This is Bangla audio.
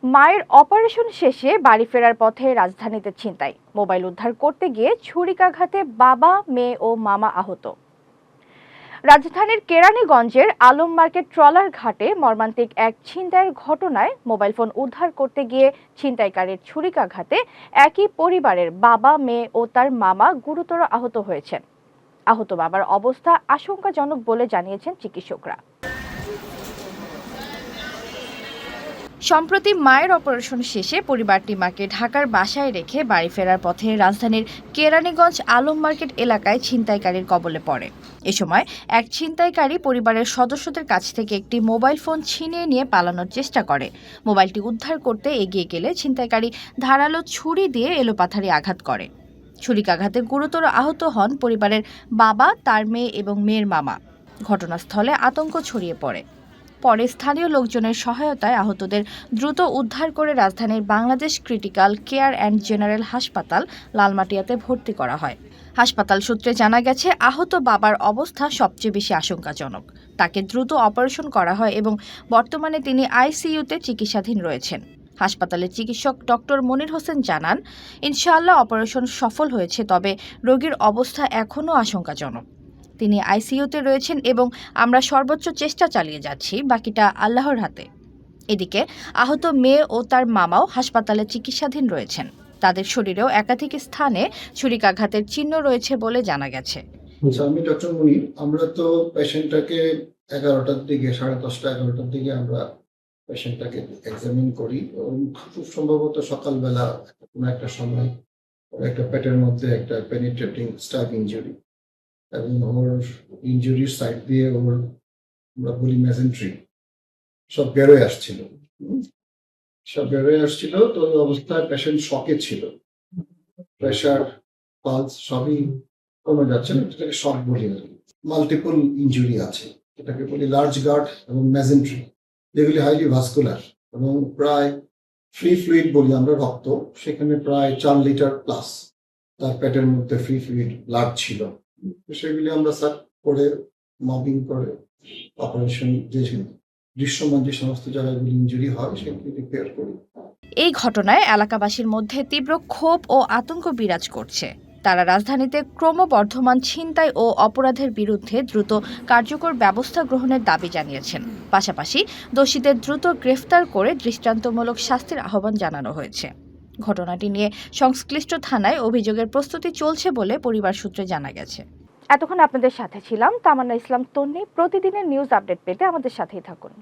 মায়ের অপারেশন শেষে বাড়ি ফেরার পথে রাজধানীতে ছিনতাই। মোবাইল উদ্ধার করতে গিয়ে ছুরিকাঘাতে বাবা, মেয়ে ও মামা আহত। রাজধানীর কেরানীগঞ্জের আলম মার্কেট ট্রলার ঘাটে মর্মান্তিক এক ছিনতাইয়ের ঘটনায় মোবাইল ফোন উদ্ধার করতে গিয়ে ছিনতাইকারীর ছুরিকাঘাতে একই পরিবারের বাবা, মেয়ে ও তার মামা গুরুতর আহত হয়েছেন। আহত বাবার অবস্থা আশঙ্কাজনক বলে জানিয়েছেন চিকিৎসকরা। সম্প্রতি মায়ের অপারেশন শেষে পরিবারটি মাকে ঢাকার বাসায় রেখে বাড়ি ফেরার পথে রাজধানীর কেরানীগঞ্জ আলম মার্কেট এলাকায় ছিনতাইকারীর কবলে পড়ে। এ সময় এক ছিনতাইকারী পরিবারের সদস্যদের কাছ থেকে একটি মোবাইল ফোন ছিনিয়ে নিয়ে পালানোর চেষ্টা করে। মোবাইলটি উদ্ধার করতে এগিয়ে গেলে ছিনতাইকারী ধারালো ছুরি দিয়ে এলোপাথারি আঘাত করে। ছুরিকাঘাতে গুরুতর আহত হন পরিবারের বাবা, তার মেয়ে এবং মেয়ের মামা। ঘটনাস্থলে আতঙ্ক ছড়িয়ে পড়ে। পরে স্থানীয় লোকজনের সহায়তায় আহতদের দ্রুত উদ্ধার করে রাজধানীর Bangladesh critical care and general হাসপাতাল লালমাটিয়াতে ভর্তি করা হয়। হাসপাতাল সূত্রে জানা গেছে, আহত বাবার অবস্থা সবচেয়ে বেশি আশঙ্কাজনক। তাকে দ্রুত অপারেশন করা হয় এবং বর্তমানে তিনি আইসিইউতে চিকিৎসাধীন রয়েছেন। হাসপাতালের চিকিৎসক ডক্টর মনির হোসেন জানান, ইনশাআল্লাহ অপারেশন সফল হয়েছে, তবে রোগীর অবস্থা এখনও আশঙ্কাজনক। তিনি আইসিইউতে রয়েছেন এবং আমরা সর্বোচ্চ চেষ্টা চালিয়ে যাচ্ছি, বাকিটা আল্লাহর হাতে। এদিকে আহত মেয়ে ও তার মামাও হাসপাতালে চিকিৎসাধীন রয়েছেন। তাদের শরীরেও একাধিক স্থানে ছুরিকাঘাতের চিহ্ন রয়েছে বলে জানা গেছে। আমি ডক্টর মনির। আমরা তো পেশেন্টটাকে 11টার দিকে, 10:30 11টার দিকে আমরা পেশেন্টটাকে এক্সামিন করি। খুব সম্ভবত সকালবেলা কোনো একটা সময় একটা পেটের মধ্যে একটা পেনিট্রেটিং স্টাব ইনজুরি এবং ওর ইনজুরির সাইড দিয়ে ওর আমরা বলি মেজেন্ট্রি সব বেরোয় আসছিল। তো ওই অবস্থায় পেশেন্ট শকে ছিল। প্রেশার, পালস সবই কমে যাচ্ছে না, এটাকে শক বলি। মাল্টিপল ইনজুরি আছে, এটাকে বলি লার্জ গার্ড এবং মেজেন্ট্রি, যেগুলি হাইলি ভাস্কুলার এবং প্রায় ফ্রি ফ্লুইড বলি আমরা, রক্ত সেখানে প্রায় 4 লিটার প্লাস তার পেটের মধ্যে ফ্রি ফ্লুইড ব্লাড ছিল। সেগুলি আমরা স্যার করে মবিং করে অপারেশন যে দৃশ্যমান যে সমস্ত জায়গাগুলি ইনজুরি হয় সেগুলি রিপেয়ার করি। এই ঘটনায় এলাকাবাসীর মধ্যে তীব্র ক্ষোভ ও আতঙ্ক বিরাজ করছে। তারা রাজধানীতে ক্রমবর্ধমান ছিনতাই ও অপরাধের বিরুদ্ধে দ্রুত কার্যকর ব্যবস্থা গ্রহণের দাবি জানিয়েছেন। পাশাপাশি দোষীদের দ্রুত গ্রেফতার করে দৃষ্টান্তমূলক শাস্তির আহ্বান জানানো হয়েছে। ঘটনাটি নিয়ে সংশ্লিষ্ট থানায় অভিযোগের প্রস্তুতি চলছে বলে পরিবার সূত্রে জানা গেছে। এতক্ষণ আপনাদের সাথে ছিলাম তামান্না ইসলাম তন্নি। প্রতিদিনের নিউজ আপডেট পেতে আমাদের সাথেই থাকুন।